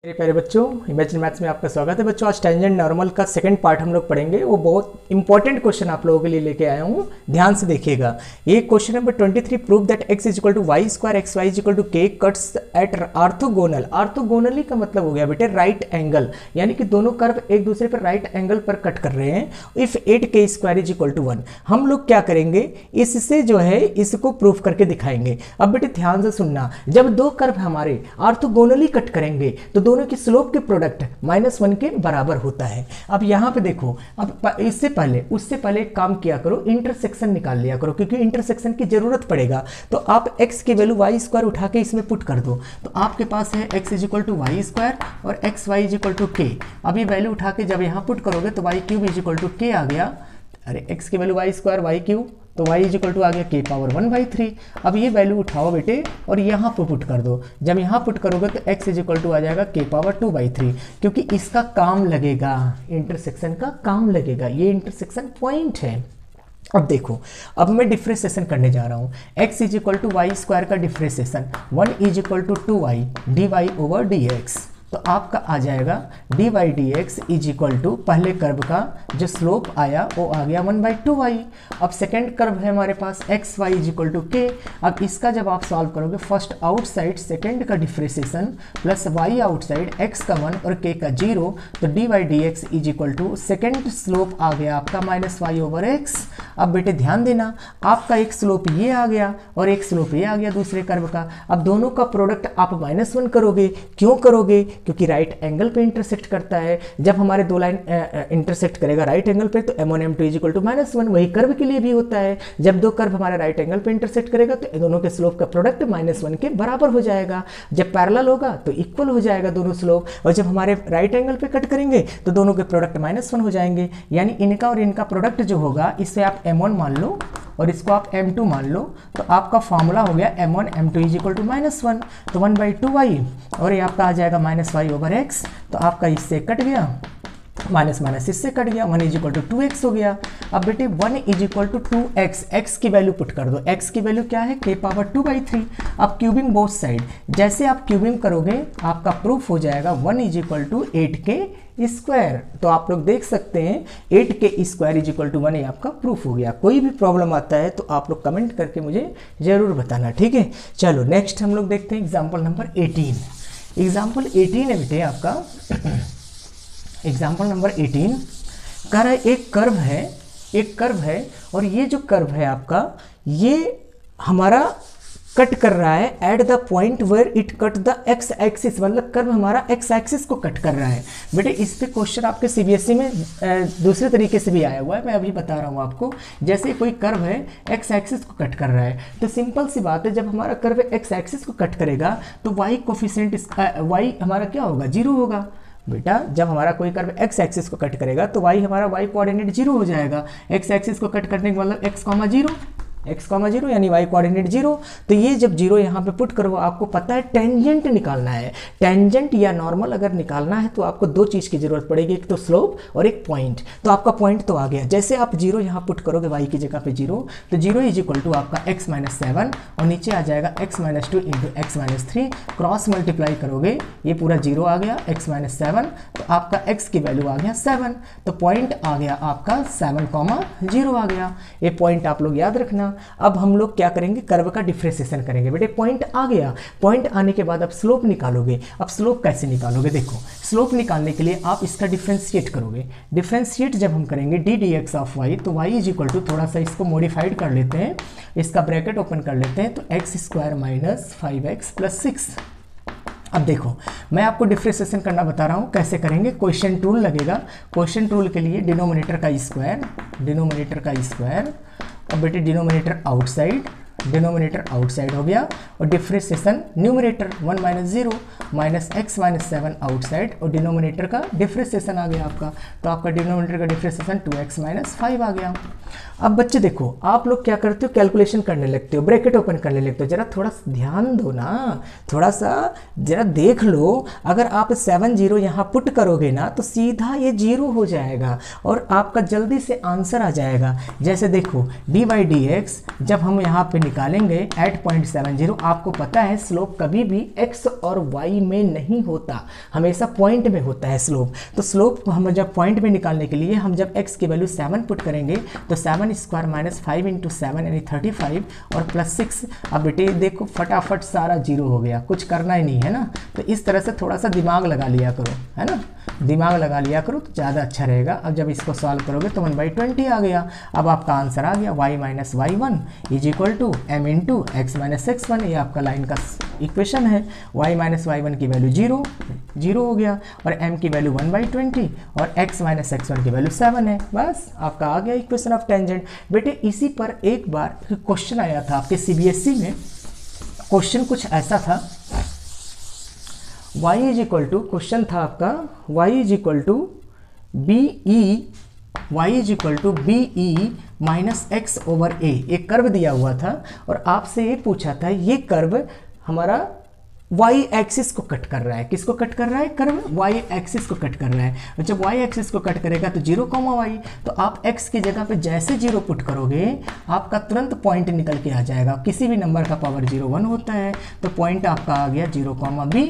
मेरे प्यारे बच्चों, इमेजिन मैथ्स में आपका स्वागत है। बच्चों, आज टेंजेंट नॉर्मल का सेकंड पार्ट हम लोग पढ़ेंगे। वो बहुत इंपॉर्टेंट क्वेश्चन आप लोगों के लिए लेके आया हूँ, ध्यान से देखिएगा। ये question number 23, prove that x is equal to Y square X Y is equal to K cuts at orthogonal. Orthogonally का मतलब हो गया बेटे राइट एंगल, यानी कि दोनों कर्व एक दूसरे पर राइट एंगल पर कट कर रहे हैं। If 8k square is equal to 1, हम लोग क्या करेंगे, इससे जो है इसको प्रूफ करके दिखाएंगे। अब बेटे ध्यान से सुनना, जब दो कर्व हमारे ऑर्थोगोनली कट करेंगे तो दोनों की स्लोप के प्रोडक्ट -1 के बराबर होता है। अब यहाँ पे देखो, अब उससे पहले एक काम किया करो, इंटरसेक्शन निकाल लिया करो, क्योंकि इंटरसेक्शन की जरूरत पड़ेगा। तो आप x की वैल्यू वाई स्क्वायर उठा के इसमें पुट कर दो, तो आपके पास है x is equal to Y square और x Y is equal to k. अब ये वैल्यू उठा के जब यहाँ पुट करोगे तो Y cube is equal to K आ गया। अरे x की value Y square Y cube, तो y इज इक्वल टू आ गया k पावर 1/3। अब ये वैल्यू उठाओ बेटे और यहाँ पर पुट कर दो। जब यहाँ पुट करोगे तो x इज इक्वल टू आ जाएगा k पावर 2/3, क्योंकि इसका काम लगेगा, इंटरसेक्शन का काम लगेगा। ये इंटरसेक्शन पॉइंट है। अब देखो, अब मैं डिफ्रेंसिएशन करने जा रहा हूँ। x is equal to Y square का differentiation 1 is equal to 2y dy over dx, तो आपका आ जाएगा dy dx is equal to पहले कर्व का जो स्लोप आया वो आ गया 1/2y। अब सेकेंड कर्व है हमारे पास x Y is equal to k. अब इसका जब आप सॉल्व करोगे, फर्स्ट आउटसाइड सेकेंड का differentiation plus y outside x का 1 और k का 0, तो dy dx is equal to second slope आ गया आपका -y ओवर x। अब बेटे ध्यान देना, आपका एक स्लोप ये आ गया और एक स्लोप ये आ गया दूसरे कर्व का। अब दोनों का प्रोडक्ट आप -1 करोगे। क्यों करोगे? क्योंकि राइट एंगल पे इंटरसेक्ट करता है। जब हमारे दो लाइन इंटरसेक्ट करेगा राइट एंगल पे तो m1 m2 is equal to -1, वही कर्व के लिए भी होता है। जब दो कर्व हमारे राइट एंगल पे इंटरसेक्ट करेगा तो दोनों के स्लोप का प्रोडक्ट -1 के बराबर हो जाएगा। जब पैरेलल होगा तो इक्वल हो जाएगा दोनों स्लोप, और जब हमारे राइट एंगल पे कट करेंगे तो दोनों के प्रोडक्ट -1 हो जाएंगे। यानी इनका और इनका प्रोडक्ट जो होगा, इससे आप m1 मान लो और इसको आप m2 मान लो, तो आपका फॉर्मूला हो गया m1 m2 is equal to -1, तो 1/2y और ये आपका आ जाएगा -y ओवर x। तो आपका इससे कट गया, माइनस माइनस इससे कट गया, 1 इज इक्वल टू 2x हो गया। अब बेटे 1 is equal to 2x, x की वैल्यू पुट कर दो। x की वैल्यू क्या है? k power 2/3। अब क्यूबिंग बोथ साइड, जैसे आप क्यूबिंग करोगे आपका प्रूफ हो जाएगा 1 is equal to 8k square. तो आप लोग देख सकते हैं 8k square is equal to 1, ये आपका प्रूफ हो गया। कोई भी प्रॉब्लम आता है तो आप लोग कमेंट करके मुझे जरूर बताना, ठीक है। चलो नेक्स्ट हम लोग देखते हैं एग्जाम्पल नंबर 18। एग्जाम्पल 18 है बेटे आपका, एग्जाम्पल नंबर 18 कह रहा है एक कर्व है और ये जो कर्व है आपका, ये हमारा कट कर रहा है at the point where it cut the X axis, मतलब कर्व हमारा एक्स एक्सिस को कट कर रहा है। बेटे इस पे क्वेश्चन आपके सीबीएसई में दूसरे तरीके से भी आया हुआ है, मैं अभी बता रहा हूँ आपको। जैसे कोई कर्व है एक्स एक्सिस को कट कर रहा है, तो सिंपल सी बात है, जब हमारा कर्व एक्स एक्सिस को कट करेगा तो वाई कोफिशिएंट वाई हमारा क्या होगा? 0 होगा। बेटा जब हमारा कोई कर्व एक्स एक्सिस को कट करेगा तो y हमारा y कोऑर्डिनेट 0 हो जाएगा। एक्स एक्सिस को कट करने के मतलब x, 0 यानी y कोऑर्डिनेट 0। तो ये जब 0 यहाँ पे पुट करो, आपको पता है टेंजेंट निकालना है। टेंजेंट या नॉर्मल अगर निकालना है तो आपको दो चीज़ की जरूरत पड़ेगी, एक तो स्लोप और एक पॉइंट। तो आपका पॉइंट तो आ गया। जैसे आप 0 यहाँ पुट करोगे y की जगह पे 0, तो 0 इज इक्वल टू आपका x - 7 और नीचे आ जाएगा x - 2 into x - 3। Cross multiply करोगे ये पूरा 0 आ गया, x - 7, तो आपका x की वैल्यू आ गया 7, तो पॉइंट आ गया आपका 7,0 आ गया। ये पॉइंट आप लोग याद रखना। अब हम लोग क्या करेंगे? कर्व का डिफ्रेंसिएशन करेंगे। बेटे पॉइंट आ गया, पॉइंट आने के बाद अब स्लोप निकालोगे। अब स्लोप कैसे निकालोगे? देखो, स्लोप निकालने के लिए आप इसका डिफ्रेंशिएट करोगे। डिफ्रेंशिएट जब हम करेंगे डी dx ऑफ y, तो y इज इक्वल टू, थोड़ा सा इसको मॉडिफाइड कर लेते हैं, इसका ब्रैकेट ओपन कर लेते हैं, तो x square minus 5x plus 6। अब देखो, मैं आपको डिफ्रेंशिएशन करना बता रहा हूँ, कैसे करेंगे। क्वेश्चन टूल लगेगा, क्वेश्चन टूल के लिए डिनोमिनेटर का स्क्वायर, और बेटे डिनोमिनेटर आउटसाइड हो गया, और differentiation numerator 1 - 0 minus x - 7 outside, और डिनोमिनेटर का डिफ्रेंशिएशन आ गया आपका, तो आपका डिनोमिनेटर का डिफ्रेंशिएशन 2x - 5 आ गया। अब बच्चे देखो, आप लोग क्या करते हो? कैलकुलेशन करने लगते हो, ब्रैकेट ओपन करने लगते हो। जरा थोड़ा ध्यान दो ना, थोड़ा सा जरा देख लो। अगर आप 7 0 यहाँ पुट करोगे ना तो सीधा ये 0 हो जाएगा और आपका जल्दी से आंसर आ जाएगा। जैसे देखो dy dx जब हम यहाँ पे निकालेंगे एट पॉइंट 70, आपको पता है स्लोप कभी भी x और y में नहीं होता, हमेशा पॉइंट में होता है स्लोप। तो स्लोप हम जब पॉइंट में निकालने के लिए हम जब x की वैल्यू 7 पुट करेंगे तो 7 स्क्वायर माइनस 5 इंटू 7 यानी 35 और प्लस 6। अब बेटे देखो फटाफट सारा जीरो हो गया, कुछ करना ही नहीं है ना। तो इस तरह से थोड़ा सा दिमाग लगा लिया करो, है ना, दिमाग लगा लिया करो तो ज़्यादा अच्छा रहेगा। अब जब इसको सॉल्व करोगे तो 1/20 आ गया। अब आपका आंसर आ गया y minus y1 is equal to m into X minus x1। ये आपका लाइन का इक्वेशन है। y माइनस y1 की वैल्यू 0 हो गया और m की वैल्यू 1/20 और x माइनस x1 की वैल्यू 7 है। बस आपका आ गया इक्वेशन ऑफ टेंजेंट। बेटे इसी पर एक बार क्वेश्चन आया था आपके CBSE में। क्वेश्चन कुछ ऐसा था, y is equal to, question था आपका y is equal to BE minus x over a. एक कर्व दिया हुआ था और आपसे ये पूछा था ये कर्व हमारा y एक्सिस को कट कर रहा है। किसको कट कर रहा है? कर्व y एक्सिस को कट कर रहा है। और जब y एक्सिस को कट करेगा तो 0, y, तो आप x की जगह पे जैसे 0 पुट करोगे आपका तुरंत पॉइंट निकल के आ जाएगा। किसी भी नंबर का पावर 0 1 होता है तो पॉइंट आपका आ गया 0, b,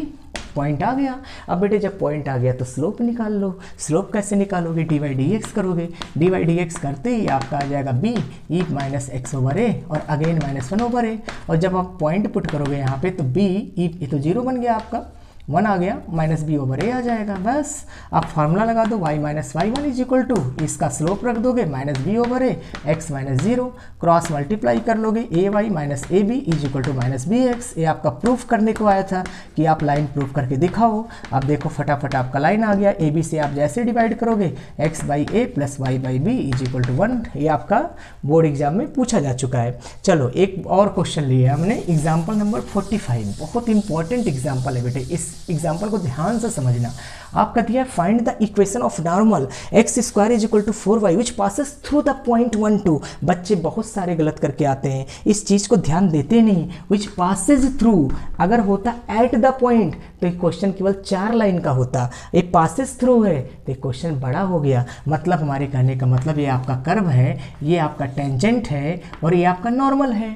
पॉइंट आ गया। अब बेटे जब पॉइंट आ गया तो स्लोप निकाल लो। स्लोप कैसे निकालोगे? dy/dx करोगे। dy/dx करते ही आपका आ जाएगा b e minus x over a और अगेन -1 ओवर ए। और जब आप पॉइंट पुट करोगे यहाँ पे तो b e, ये तो 0 बन गया, आपका 1 आ गया, माइनस बी ओवर ए आ जाएगा। बस आप फार्मूला लगा दो y minus y1 is equal to, इसका स्लोप रख दोगे minus B over A, X minus 0, cross multiply कर लोगे A Y minus A B is equal to minus B X. ये आपका प्रूफ करने को आया था कि आप लाइन प्रूफ करके दिखाओ। अब देखो फटाफट आपका लाइन आ गया। ए बी से आप जैसे डिवाइड करोगे X by A plus Y by B is equal to 1। ये आपका बोर्ड एग्जाम में पूछा जा चुका है। चलो एक और क्वेश्चन लिया हमने, एग्जाम्पल नंबर 45। बहुत इंपॉर्टेंट एग्जाम्पल है बेटे, इस एग्जाम्पल को ध्यान से समझना। आपका दिया है find the equation of normal X square is equal to 4y which passes through the point 1 2। बच्चे बहुत सारे गलत करके आते हैं, इस चीज को ध्यान देते नहीं। विच पासेस थ्रू, अगर होता एट द पॉइंट तो ये क्वेश्चन केवल 4 लाइन का होता। ये पासेस थ्रू है तो ये क्वेश्चन बड़ा हो गया। मतलब हमारे कहने का मतलब ये आपका कर्व है, ये आपका टेंजेंट है और ये आपका नॉर्मल है।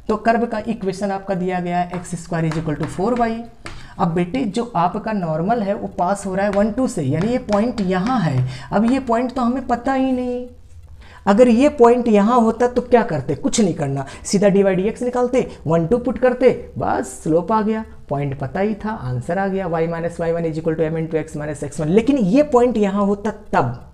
तो कर्व का इक्वेशन आपका दिया गया है X square is equal to 4y। अब बेटे जो आपका नॉर्मल है वो पास हो रहा है 1 2 से, यानी ये पॉइंट यहाँ है। अब ये पॉइंट तो हमें पता ही नहीं। अगर ये पॉइंट यहाँ होता तो क्या करते? कुछ नहीं करना, सीधा dy/dx निकालते, 1 2 पुट करते, बस स्लोप आ गया। पॉइंट पता ही था, आंसर आ गया y minus y1 is equal to m into X minus x1। लेकिन ये पॉइंट यहाँ होता तब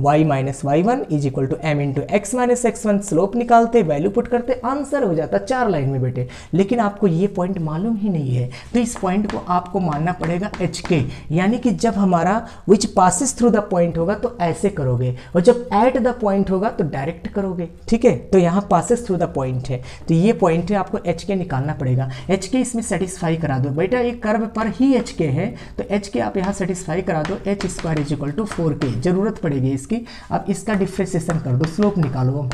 y minus y1 is equal to m into X minus x1। Slope निकालते, वैल्यू पुट करते, आंसर हो जाता 4 लाइन में बेटे। लेकिन आपको ये पॉइंट मालूम ही नहीं है तो इस पॉइंट को आपको मानना पड़ेगा hk, यानी कि जब हमारा which passes through the point होगा तो ऐसे करोगे और जब एट द पॉइंट होगा तो डायरेक्ट करोगे। ठीक है, तो यहाँ पासिस थ्रू द पॉइंट है तो ये पॉइंट है, आपको hk निकालना पड़ेगा। hk इसमें सेटिस्फाई करा दो बेटा, एक कर्व पर ही hk है तो hk आप यहाँ सेटिस्फाई करा दो। h square is equal to 4k जरूरत पड़ेगी इसकी। अब इसका डिफरेंशिएशन कर दो, स्लोप निकालो।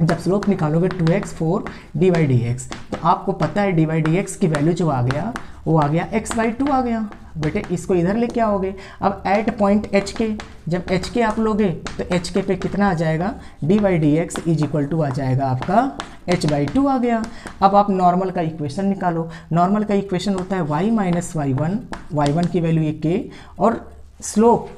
जब स्लोप निकालोगे 2x 4 dy/dx तो आपको पता है dy/dx की वैल्यू जो आ गया वो आ गया x/2 आ गया। बेटे इसको इधर लेके आओगे। अब एट पॉइंट hk, जब hk आप लोगे तो hk पे कितना आ जाएगा? dy/dx इज इक्वल टू आ जाएगा आपका h/2 आ गया। अब आप नॉर्मल का इक्वेशन निकालो। नॉर्मल का इक्वेशन होता है y माइनस y1 की वैल्यू ये k और स्लोप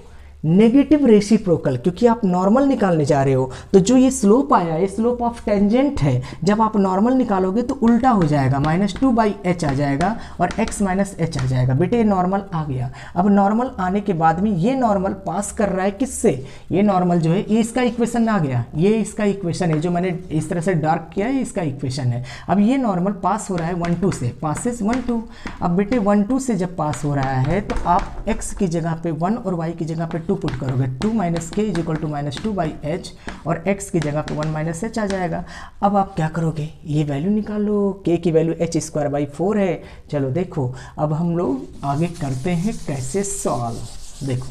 नेगेटिव रेसिप्रोकल, क्योंकि आप नॉर्मल निकालने जा रहे हो तो जो ये स्लोप आया ये स्लोप ऑफ टेंजेंट है। जब आप नॉर्मल निकालोगे तो उल्टा हो जाएगा, -2/h आ जाएगा और x माइनस h आ जाएगा। बेटे ये नॉर्मल आ गया। अब नॉर्मल आने के बाद में ये नॉर्मल पास कर रहा है किससे? ये नॉर्मल जो है ये इसका इक्वेशन आ गया, ये इसका इक्वेशन है जो मैंने इस तरह से डार्क किया है, इसका इक्वेशन है। अब ये नॉर्मल पास हो रहा है 1 2 से, पासिस 1 2। अब बेटे 1 2 से जब पास हो रहा है तो आप x की जगह पे 1 और y की जगह पे 2 पुट करोगे। 2 minus k is equal to -2/h और x की जगह पे 1 माइनस h आ जाएगा। अब आप क्या करोगे? ये वैल्यू निकाल लो, k की वैल्यू h स्क्वायर बाई 4 है। चलो देखो अब हम लोग आगे करते हैं कैसे सॉल्व। देखो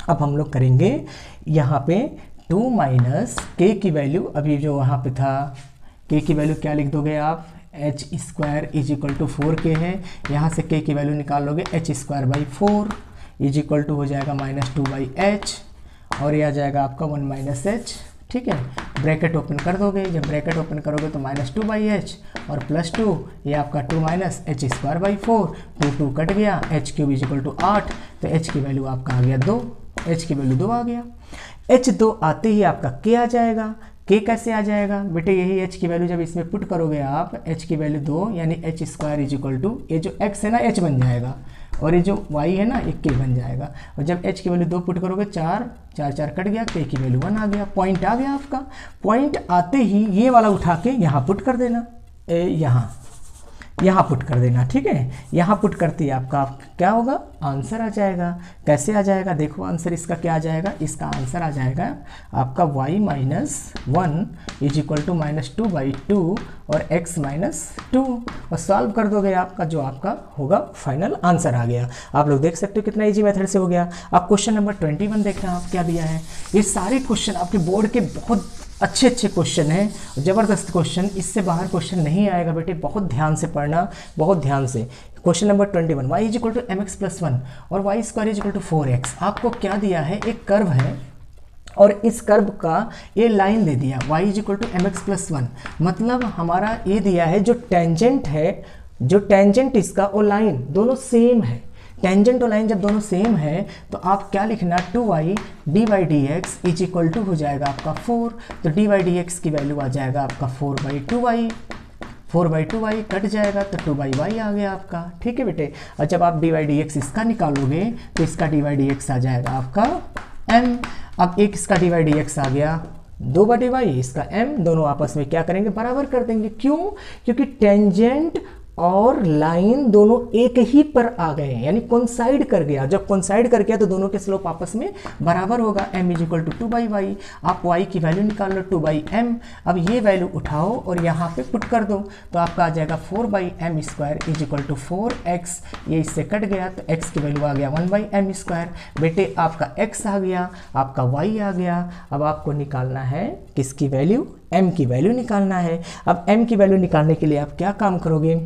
अब हम लोग करेंगे यहाँ पे 2 माइनस k की वैल्यू, अभी जो वहाँ पे था k की वैल्यू क्या लिख दोगे आप? h square is equal to 4k है। यहाँ से k की वैल्यू निकाल लोगे h square by 4 is equal to हो जाएगा -2/h और ये आ जाएगा आपका 1 माइनस h। ठीक है, ब्रैकेट ओपन कर दोगे, जब ब्रैकेट ओपन करोगे तो -2/h और +2 ये आपका 2 - h²/4, 2 कट गया, h³ = 8, तो h की वैल्यू आपका आ गया 2, h की वैल्यू 2 आ गया। h2 आते ही आपका k आ जाएगा। k कैसे आ जाएगा बेटे, यही h की वैल्यू जब इसमें पुट करोगे आप, h की वैल्यू 2 यानी h² = ये जो x है ना h बन जाएगा और ये जो y है ना ये k बन जाएगा। और जब h की वैल्यू 2 पुट करोगे 4 कट गया, k की वैल्यू 1 आ गया। पॉइंट आ गया आपका। पॉइंट आते ही ये वाला उठा के यहाँ पुट कर देना, यहाँ पुट कर देना, ठीक है। यहाँ पुट करते ही आपका क्या होगा, आंसर आ जाएगा। कैसे आ जाएगा, देखो आंसर इसका क्या आ जाएगा, इसका आंसर आ जाएगा आपका y - 1 = -2/2 और x - 2 और सॉल्व कर दोगे आपका जो आपका होगा फाइनल आंसर आ गया। आप लोग देख सकते हो कितना इजी मेथड से हो गया। अब क्वेश्चन नंबर 21 देखना आप क्या दिया है। ये सारे क्वेश्चन आपके बोर्ड के बहुत अच्छे क्वेश्चन हैं, ज़बरदस्त क्वेश्चन, इससे बाहर क्वेश्चन नहीं आएगा बेटे। बहुत ध्यान से पढ़ना, बहुत ध्यान से। क्वेश्चन नंबर 21, y = mx + 1 और y² = 4x। आपको क्या दिया है, एक कर्व है और इस कर्व का ये लाइन दे दिया y = mx + 1, मतलब हमारा ये दिया है जो टेंजेंट है, जो टेंजेंट इसका और लाइन दोनों सेम है। टेंजेंट और लाइन जब दोनों सेम है तो आप क्या लिखना, 2y dy/dx = हो जाएगा आपका 4, तो dy/dx की वैल्यू आ जाएगा आपका 4/2y, 4/2y कट जाएगा तो 2/y आ गया आपका, ठीक है बेटे। और जब आप dy/dx इसका निकालोगे तो इसका dy/dx आ जाएगा आपका m। अब एक इसका dy/dx आ गया 2/y, इसका m, दोनों आपस में क्या करेंगे, बराबर कर देंगे। क्यों, क्योंकि टेंजेंट और लाइन दोनों एक ही पर आ गए हैं, यानी कोइंसाइड कर गया। जब कोइंसाइड कर गया तो दोनों के स्लोप आपस में बराबर होगा। m = 2/y, आप y की वैल्यू निकाल लो 2/m। अब ये वैल्यू उठाओ और यहाँ पे पुट कर दो तो आपका आ जाएगा 4/m² = 4x। ये इससे कट गया तो x की वैल्यू आ गया 1/m²। बेटे आपका x आ गया, आपका y आ गया। अब आपको निकालना है किसकी वैल्यू, m की वैल्यू निकालना है। अब m की वैल्यू निकालने के लिए आप क्या काम करोगे,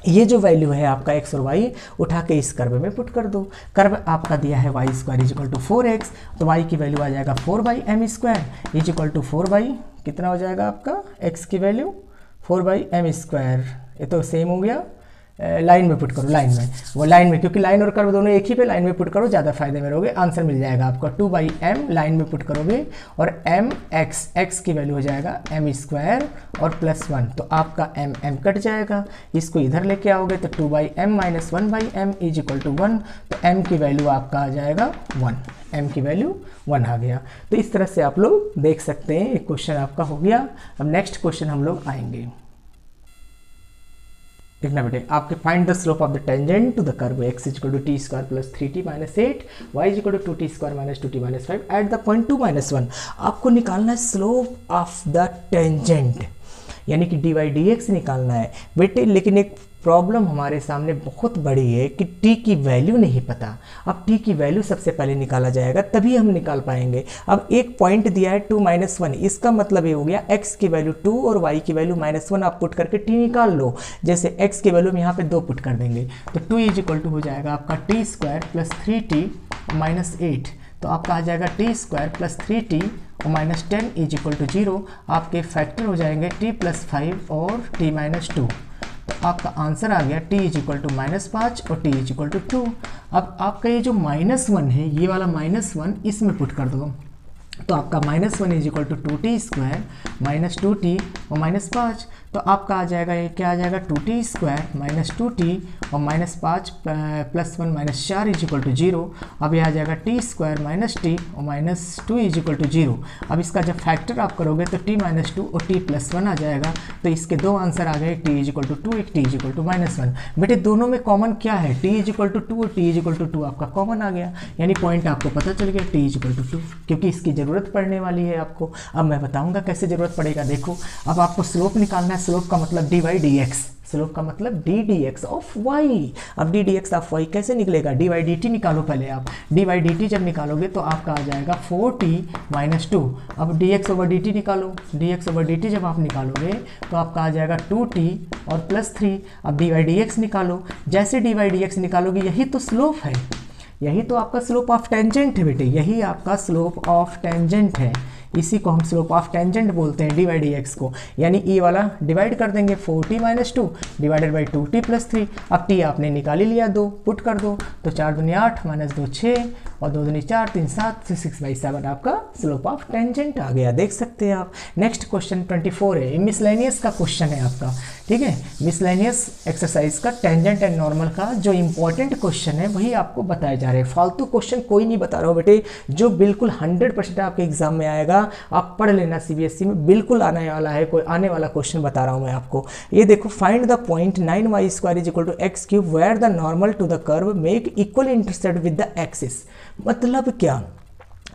ये जो वैल्यू है आपका x और y उठा के इस कर्व में पुट कर दो। कर्व आपका दिया है y² = 4x, तो y की वैल्यू आ जाएगा 4/m² = 4 कितना हो जाएगा आपका x की वैल्यू 4/m²। ये तो सेम हो गया, लाइन में पुट करो, लाइन में, वो लाइन में, क्योंकि लाइन और कर्व दोनों एक ही पे, लाइन में पुट करो, ज़्यादा फायदे में रहोगे। आंसर मिल जाएगा आपका 2/m, लाइन में पुट करोगे और x की वैल्यू हो जाएगा m² और +1, तो आपका m कट जाएगा। इसको इधर लेके आओगे तो 2/m - 1/m = 1, तो m की वैल्यू आपका आ जाएगा 1, m की वैल्यू 1 आ गया। तो इस तरह से आप लोग देख सकते हैं, एक क्वेश्चन आपका हो गया। अब नेक्स्ट क्वेश्चन हम लोग आएंगे। देखना बेटे, आपके find the slope of the tangent to the curve x = t² + 3t - 8, y = 2t² - 2t - 5 eight the point 2 - 1। आपको निकालना है स्लोप ऑफ द टेंजेंट, यानी कि dy/dx निकालना है बेटे। लेकिन एक प्रॉब्लम हमारे सामने बहुत बड़ी है कि t की वैल्यू नहीं पता। अब t की वैल्यू सबसे पहले निकाला जाएगा, तभी हम निकाल पाएंगे। अब एक पॉइंट दिया है 2 - 1, इसका मतलब ये हो गया x की वैल्यू 2 और y की वैल्यू -1 आप पुट करके t निकाल लो। जैसे x की वैल्यू हम यहाँ पे 2 पुट कर देंगे तो 2 = हो जाएगा आपका t² + 3t - 8, तो आपका आ जाएगा t² + 3t और -10 = 0। आपके फैक्टर हो जाएंगे t + 5 और t - 2, तो आपका आंसर आ गया t = -5 और t = 2। अब आपका ये जो -1 है, ये वाला -1 इसमें पुट कर दो तो आपका -1 = 2t² - 2t और -5, तो आपका आ जाएगा, ये क्या आ जाएगा 2t² - 2t और -5 + 1 - 4 = 0। अब ये आ जाएगा t² - t और -2 = 0। अब इसका जब फैक्टर आप करोगे तो t - 2 और t + 1 आ जाएगा, तो इसके दो आंसर आ गए, t = 2, एक t = -1। बेटे दोनों में कॉमन क्या है, t = 2 और t = 2 आपका कॉमन आ गया, यानी पॉइंट आपको पता चल गया t = 2, क्योंकि इसकी ज़रूरत पड़ने वाली है आपको। अब मैं बताऊंगा कैसे ज़रूरत पड़ेगा। देखो, अब आपको स्लोप निकालना है। स्लोप का मतलब dy/dx, स्लोप का मतलब ddx ऑफ y। अब ddx ऑफ y कैसे निकलेगा, dy/dt निकालो पहले आप। dy/dt जब निकालोगे तो आपका आ जाएगा 4t - 2। अब dx/dt निकालो, dx/dt जब आप निकालोगे तो आपका आ जाएगा 2t और +3। अब dy/dx निकालो, जैसे dy/dx निकालोगे यही तो स्लोप है, यही तो आपका स्लोप ऑफ टेंजेंट है बेटे, यही आपका स्लोप ऑफ टेंजेंट है, इसी को हम स्लोप ऑफ टेंजेंट बोलते हैं, डी बाई डी एक्स को। यानी ई वाला डिवाइड कर देंगे 4t - 2 डिवाइडेड बाई 2t + 3। अब टी आपने निकाल ही लिया, 2 पुट कर दो, तो 4 दूनी 8 - 2 6 और 2 दूनी 4 3 7 से 6/7 आपका स्लोप ऑफ टेंजेंट आ गया, देख सकते हैं आप। नेक्स्ट क्वेश्चन 24 है, मिसलेनियस का क्वेश्चन है आपका, ठीक है। मिसलेनियस एक्सरसाइज का टेंजेंट एंड नॉर्मल का जो इंपॉर्टेंट क्वेश्चन है वही आपको बताए जा रहे हैं। फालतू क्वेश्चन कोई नहीं बता रहा हूँ बेटे, जो बिल्कुल 100% आपके एग्जाम में आएगा, आप पढ़ लेना, CBSE में बिल्कुल आने वाला है, कोई आने वाला क्वेश्चन बता रहा हूँ मैं आपको। ये देखो, find the point 9y² = x³ where the normal to the curve make equal intercept with the axis. मतलब क्या,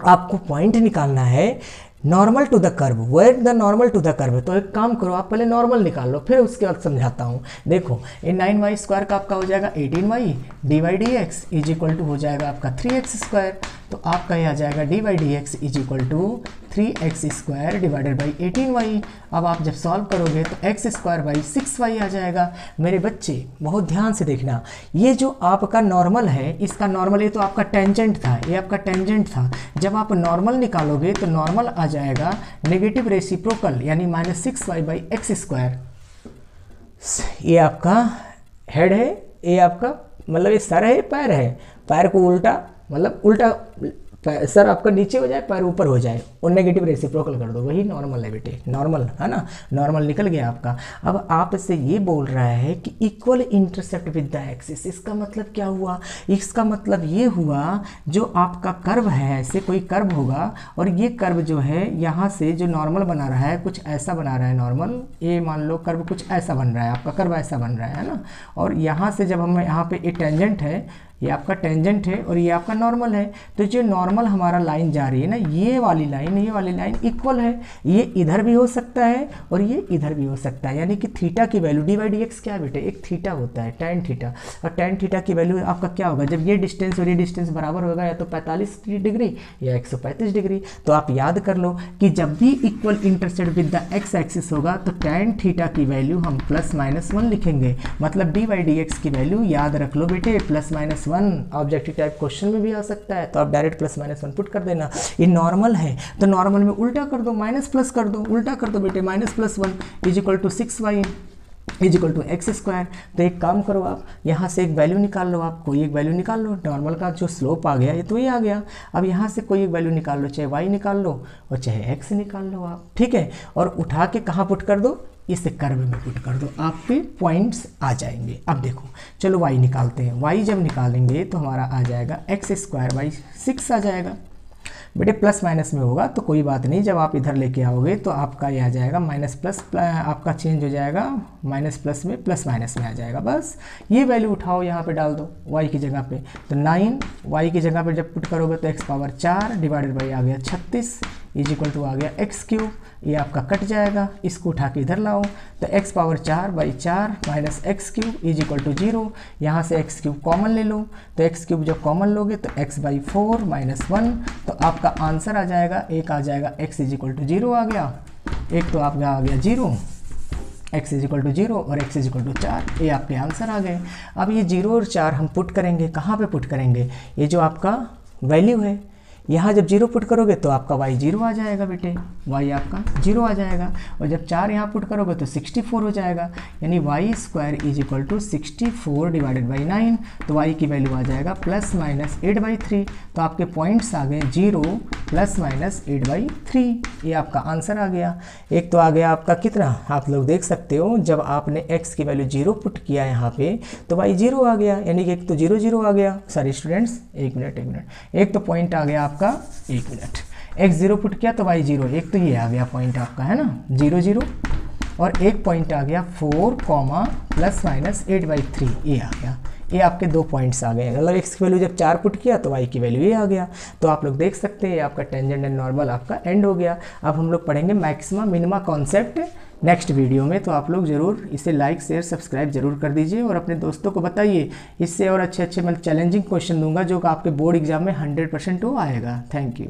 आपको पॉइंट निकालना है normal to the curve, where the normal to the curve. तो एक काम करो, आप पहले नॉर्मल निकाल लो, फिर उसके बाद समझाता हूँ। देखो, ये 9y² का आपका हो जाएगा 18y, dy/dx = हो जाएगा आपका 3x²। तो आपका ये आ जाएगा dy/dx = 3x² divided by 18y। अब आप जब सॉल्व करोगे तो x² / 6y आ जाएगा। मेरे बच्चे बहुत ध्यान से देखना, ये जो आपका नॉर्मल है, इसका नॉर्मल, ये तो आपका टेंजेंट था, ये आपका टेंजेंट था। जब आप नॉर्मल निकालोगे तो नॉर्मल आ जाएगा नेगेटिव रेसिप्रोकल, यानी -6y / x²। ये आपका हेड है, ये आपका मतलब ये सर है, पैर है, पैर को उल्टा, मतलब उल्टा सर आपका नीचे हो जाए, पैर ऊपर हो जाए, और नेगेटिव रेसिप्रोकल कर दो, वही नॉर्मल है बेटे, नॉर्मल है ना, नॉर्मल निकल गया आपका। अब आपसे ये बोल रहा है कि equal intercept with the axis. इसका मतलब क्या हुआ? इसका मतलब ये हुआ, जो आपका कर्व है, ऐसे कोई कर्व होगा, और ये कर्व जो है यहाँ से जो नॉर्मल बना रहा है, कुछ ऐसा बना रहा है नॉर्मल, ये मान लो कर्व कुछ ऐसा बन रहा है, आपका कर्व ऐसा बन रहा है ना। और यहाँ से जब हम यहाँ पे ये टेंजेंट है, ये आपका टेंजेंट है और ये आपका नॉर्मल है, तो जो नॉर्मल हमारा लाइन जा रही है ना, ये वाली लाइन इक्वल है। ये इधर भी हो सकता है और ये इधर भी हो सकता है, यानी कि थीटा की वैल्यू dy/dx क्या है बेटे, एक थीटा होता है, tan थीटा। और tan थीटा की वैल्यू आपका क्या होगा, जब ये डिस्टेंस और ये डिस्टेंस बराबर होगा, या तो 45 डिग्री या 135 डिग्री। तो आप याद कर लो कि जब भी equal intercept with the X axis होगा, तो tan थीटा की वैल्यू हम +-1 लिखेंगे। मतलब dy/dx की वैल्यू याद रख लो बेटे, +-1। ऑब्जेक्टिव टाइप क्वेश्चन में भी आ सकता है, तो आप डायरेक्ट +-1 पुट कर देना। ये नॉर्मल है, तो नॉर्मल में उल्टा कर दो, माइनस कर दो, उल्टा कर दो बेटे, -+1 = 6y = x²। तो एक काम करो, आप यहाँ से एक वैल्यू निकाल लो, आप कोई एक वैल्यू निकाल लो। नॉर्मल का जो स्लोप आ गया, ये तो ये आ गया। अब यहाँ से कोई एक वैल्यू निकाल लो, चाहे y निकाल लो और चाहे x निकाल लो आप, ठीक है। और उठा के कहाँ पुट कर दो, इसे कर्व में पुट कर दो, आपके पॉइंट्स आ जाएंगे। अब देखो, चलो y निकालते हैं। y जब निकालेंगे तो हमारा आ जाएगा x² / 6 आ जाएगा बेटे। +- में होगा तो कोई बात नहीं, जब आप इधर लेके आओगे तो आपका ये आ जाएगा माइनस आपका चेंज हो जाएगा, -+ में +- में आ जाएगा। बस ये वैल्यू उठाओ, यहाँ पे डाल दो y की जगह पे, तो 9 y की जगह पे जब पुट करोगे तो x⁴ डिवाइडेड बाई आ गया 36 = आ गया x³। ये आपका कट जाएगा, इसको उठा के इधर लाओ, तो x⁴ / 4 - x³ = 0। यहाँ से x³ कॉमन ले लो, तो x³ जब कॉमन लोगे तो x/4 - 1, तो आपका आंसर आ जाएगा, एक आ जाएगा x = 0 आ गया, एक तो आपका आ गया 0, x = 0 और x = 4। ये आपके आंसर आ गए। अब ये 0 और 4 हम पुट करेंगे, कहाँ पे पुट करेंगे, ये जो आपका वैल्यू है, यहाँ जब 0 पुट करोगे तो आपका y 0 आ जाएगा बेटे, y आपका 0 आ जाएगा। और जब 4 यहाँ पुट करोगे तो 64 हो जाएगा, यानी y² = 64 डिवाइडेड बाई 9। तो y की वैल्यू आ जाएगा +-8/3। तो आपके पॉइंट्स आ गए 0 +-8/3। ये आपका आंसर आ गया। एक तो आ गया आपका कितना, आप लोग देख सकते हो, जब आपने x की वैल्यू 0 पुट किया यहाँ पे तो y 0 आ गया, यानी कि एक तो 0 0 आ गया। सॉरी स्टूडेंट्स, एक मिनट, एक तो पॉइंट आ गया आपका, एक मिनट, x 0 पुट किया तो y 0, एक तो ये आ गया पॉइंट आपका, है ना, 0 0, और एक पॉइंट आ गया 4, +-8/3, ये आ गया। ये आपके 2 पॉइंट्स आ गए, मतलब x की वैल्यू जब 4 पुट किया तो y की वैल्यू ये आ गया। तो आप लोग देख सकते हैं, आपका टेंजेंट एंड नॉर्मल आपका एंड हो गया। अब हम लोग पढ़ेंगे maxima minima concept next video में, तो आप लोग ज़रूर इसे लाइक शेयर सब्सक्राइब जरूर कर दीजिए और अपने दोस्तों को बताइए। इससे और अच्छे मैं चैलेंजिंग क्वेश्चन दूंगा जो आपके बोर्ड एग्जाम में 100% आएगा। Thank you.